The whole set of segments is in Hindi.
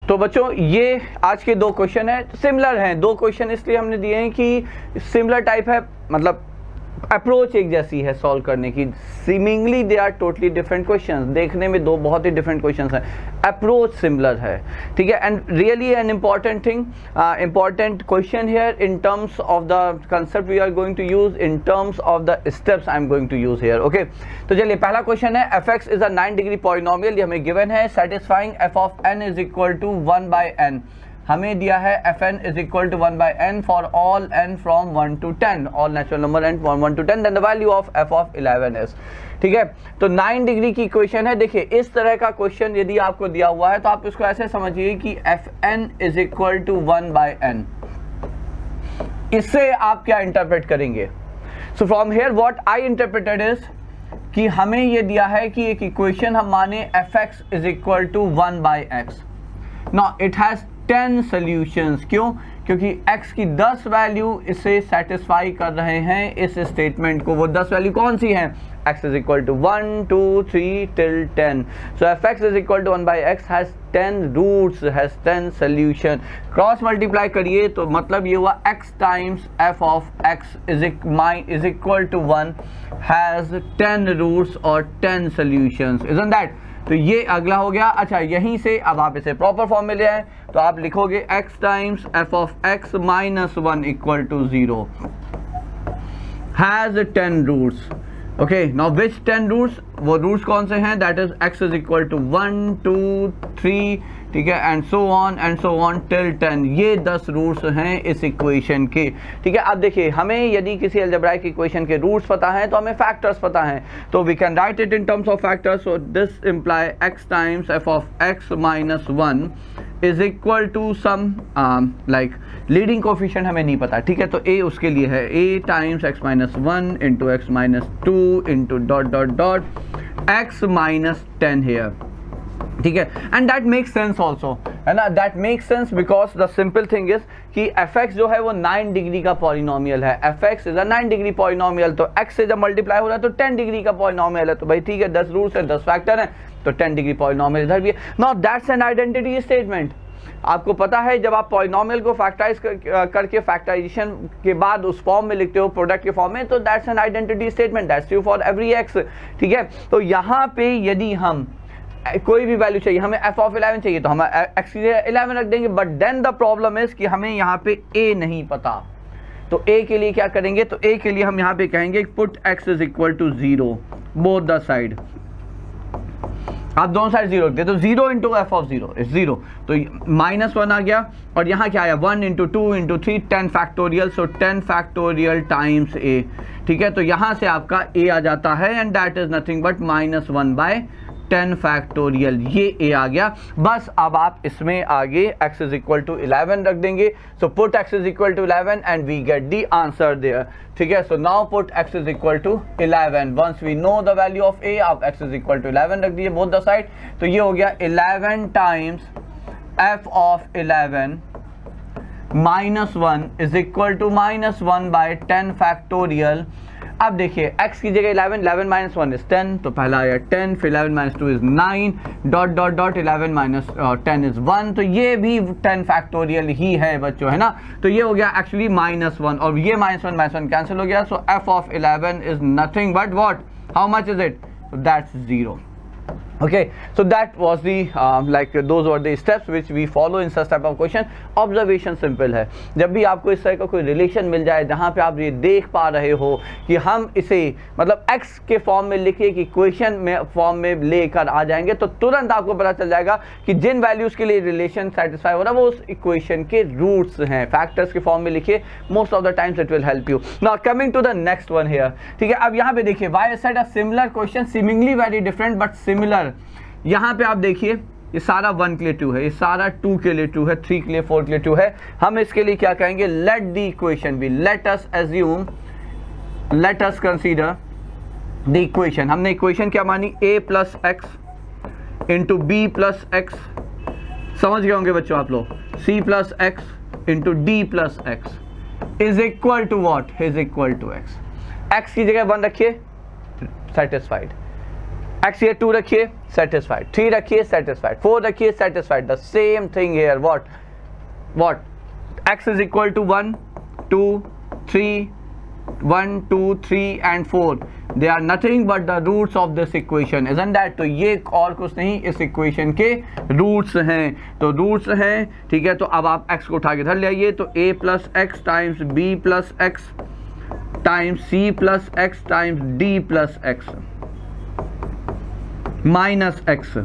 तो बच्चों ये आज के दो क्वेश्चन है, सिमिलर हैं। दो क्वेश्चन इसलिए हमने दिए हैं कि सिमिलर टाइप है, मतलब अप्रोच एक जैसी है सॉल्व करने की। Seemingly they are totally different questions, देखने में दो बहुत ही डिफरेंट क्वेश्चंस हैं, अप्रोच सिमिलर है, ठीक है। And really an important thing, important question here in terms of the concept we are going to use, in terms of the steps I am going to use here. Okay, तो चलिए पहला क्वेश्चन है, F X is a 9 degree polynomial, ये हमें गिवन है, satisfying F of N is equal to 1/n। हमें दिया है fn is equal to 1/n for all n from 1 to 10, all natural number n from 1 to 10, then the value of f of 11 is, ठीक है। तो 9 डिग्री की इक्वेशन है। देखिए इस तरह का क्वेश्चन यदि आपको दिया हुआ है तो आप इसको ऐसे समझिए कि fn is equal to 1/n। इससे आप क्या इंटरप्रेट करेंगे? So from here what I interpreted is कि हमें ये दिया है कि एक इक्वेशन हम माने fx is equal to 1/x। Now it has 10 solutions. क्यों? क्योंकि x की 10 वैल्यू इसे सेटिस्फाई कर रहे हैं इस स्टेटमेंट को। वो 10 वैल्यू कौन सी हैं? x is equal to 1, 2, 3 till 10. So fx is equal to 1/x has 10 roots, has 10 solution. Cross multiply करिए तो मतलब ये हुआ x times f of x is equal to 1 has 10 roots और 10 solutions. Isn't that? तो ये अगला हो गया। अच्छा, यहीं से अब आप इसे प्रॉपर फॉर्म में ले आए तो आप लिखोगे x times f of x minus 1 equal to 0 has 10 roots. Okay, now which 10 roots? वो रूट्स कौन से हैं? That is x is equal to 1, 2, 3, ठीक है, एंड सो ऑन टिल 10। ये 10 रूट्स हैं इस इक्वेशन के, ठीक है। अब देखिए हमें यदि किसी अलजेब्राइक इक्वेशन के रूट्स पता हैं तो हमें फैक्टर्स पता हैं, तो we can write it in terms of factors. So this imply x times f of x minus 1 is equal to some like leading coefficient हमें नहीं पता, ठीक है, तो a उसके लिए है a times x minus 1 into x minus 2 into dot dot dot x minus 10 here, ठीक है। And that makes sense also, है ना, that makes sense because the simple thing is कि fx जो है वो 9 डिग्री का पॉलिनोमियल है। fx is a 9 degree polynomial, तो x से जब मल्टीप्लाई हो रहा है तो 10 डिग्री का पॉलिनोमियल है, तो भाई ठीक है 10 रूट्स है, 10 फैक्टर है, तो 10 डिग्री पॉलिनोमियल इधर भी है। Now that's an identity statement. आपको पता है जब आप पॉलिनोमियल को फैक्टराइज करके फैक्टराइजेशन के बाद उस फॉर्म में लिखते हो प्रोडक्ट के फॉर्म में, तो that's an identity statement, that's true for every x, ठीक है। तो यहाँ पे यदि हम कोई भी वैल्यू चाहिए, हमें f ऑफ 11 चाहिए तो हम x की 11 रख देंगे, but then the problem is कि हमें यहाँ पे a नहीं पता, तो a के लिए क्या करेंगे? तो a के लिए हम यहाँ पे कहेंगे put x is equal to 0 both the side. आप दोनों साइड 0 रखते, तो 0 इंटू एफ ऑफ 0 इज 0, तो -1 आ गया, और यहाँ क्या आया 1 into 2 into 3 10 factorial, so 10 factorial times a, ठीक है। तो यहाँ से आपका a आ जाता है and that is nothing but -1/10 factorial, ये a आ गया। बस अब आप इसमें आगे x इज इक्वल टू 11 रख देंगे, so put x is equal to 11 and we get the answer there, ठीक है। So now put x is equal to 11, once we know the value of a, आप x इज इक्वल टू 11 रख दिए बोथ द साइड, तो ये हो गया 11 times f of 11 minus 1 is equal to -1/10 factorial. अब देखिए x की जगह 11, 11 माइनस 1 इज 10, तो पहला आया 10, फिर 11 minus 2 is 9, dot dot dot 11 minus 10 is 1, तो ये भी 10 फैक्टोरियल ही है बच्चों, है ना। तो ये हो गया एक्चुअली -1, और ये -1 कैंसिल हो गया, सो f of 11 is nothing but what, how much is it? That's 0। Okay, so that was the like those were the steps which we follow in such type of question. Observation simple है, जब भी आपको इस तरह का कोई रिलेशन मिल जाए जहाँ पे आप ये देख पा रहे हो कि हम इसे मतलब x के फॉर्म में लिखे कि इक्वेशन में फॉर्म में लेकर आ जाएंगे, तो तुरंत आपको पता चल जाएगा कि जिन वैल्यूज के लिए रिलेशन सेटिस्फाई हो रहा है वो उस इक्वेशन के रूट्स हैं। फैक्टर्स के फॉर्म में लिखिए, most of the times it will help you. Now coming to the next one here, ठीक है। अब यहाँ पे देखिए why said a similar question seemingly very different but similar. यहाँ पे आप देखिए ये सारा 1 के लिए 2 है, ये सारा 2 के लिए 2 है, 3 के लिए 4 के लिए 2 है। हम इसके लिए क्या कहेंगे? Let the equation be, let us assume, let us consider the equation. हमने इक्वेशन क्या मानी? a plus x into B plus x, समझ गए होंगे बच्चों आप लोग, c plus x into D plus x is equal to what? Is equal to x। x की जगह 1 रखिए, सेटिस्फाइड, x ये 2 रखिए, satisfied, 3 रखिए satisfied, 4 रखिए satisfied. The same thing here. What? X is equal to 1, 2, 3, 1, 2, 3 and 4. They are nothing but the roots of this equation, isn't that? तो ये और कुछ नहीं इस equation के roots हैं. तो roots हैं, ठीक है. तो अब आप x को उठा के इधर ले आइए. तो a plus x times b plus x times c plus x times d plus x minus x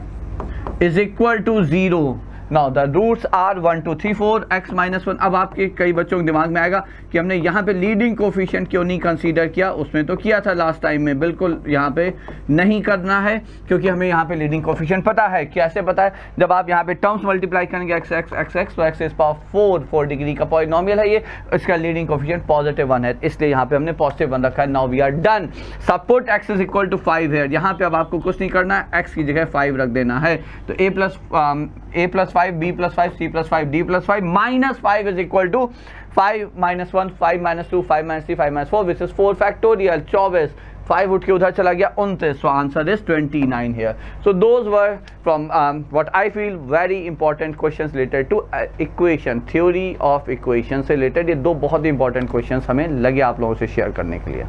is equal to 0. Now the roots are 1, 2, 3, 4 x minus 1. अब आपके कई बच्चों के दिमाग में आएगा कि हमने यहाँ पे लीडिंग कोफिशिएंट क्यों नहीं कंसीडर किया. उसमें तो किया था लास्ट टाइम में. बिल्कुल यहाँ पे नहीं करना है क्योंकि हमें यहाँ पे लीडिंग कोफिशिएंट पता है. कैसे पता है? जब आप यहाँ पे टर्म्स मल्टीप्लाई करेंगे x x x x, तो x इज पावर 4 डिग्री का पॉलिनोमियल है ये. इसका लीडिंग कोफिशिएंट +1 है, इसलिए यहाँ पे हमने +1 रखा है. Now we are done. सब put x is equal to 5 है. यहाँ पे अब आपको कुछ नहीं करना है, x की जगह 5 रख देना है. तो a plus 5, b plus 5, c plus 5, d plus 5 minus 5 is equal to 5 minus 1, 5 minus 2, 5 minus 3, 5 minus 4, which is 4 factorial. 24. 5 उठ के उधर चला गया 29. So answer is 29 here. So those were from what I feel very important questions related to equation, theory of equation से related. ये दो बहुत ही important questions हमें लगे आप लोगों से शेयर करने के लिए.